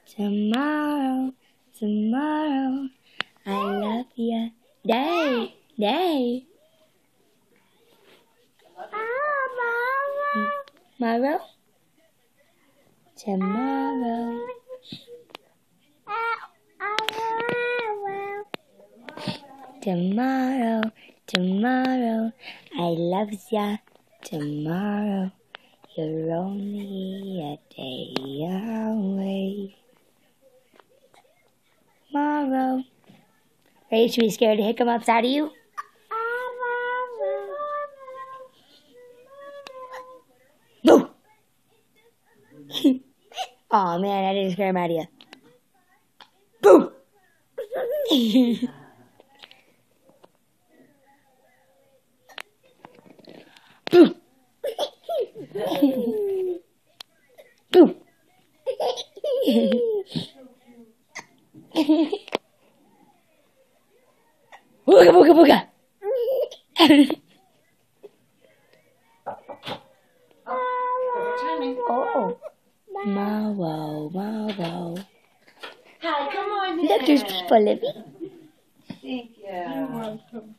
Tomorrow, tomorrow, I love ya. Day, day. Tomorrow, tomorrow. Tomorrow, tomorrow, I love ya. Tomorrow, you're only a day away. Tomorrow. Ready to be scared to hiccups out of you? No! Aw, man, I didn't scare him out of you. Boom! Boom! Boom! Booga booga booga! Oh, Marrow. Hi, come on in. Look, there's people, Libby. Thank you. You're welcome.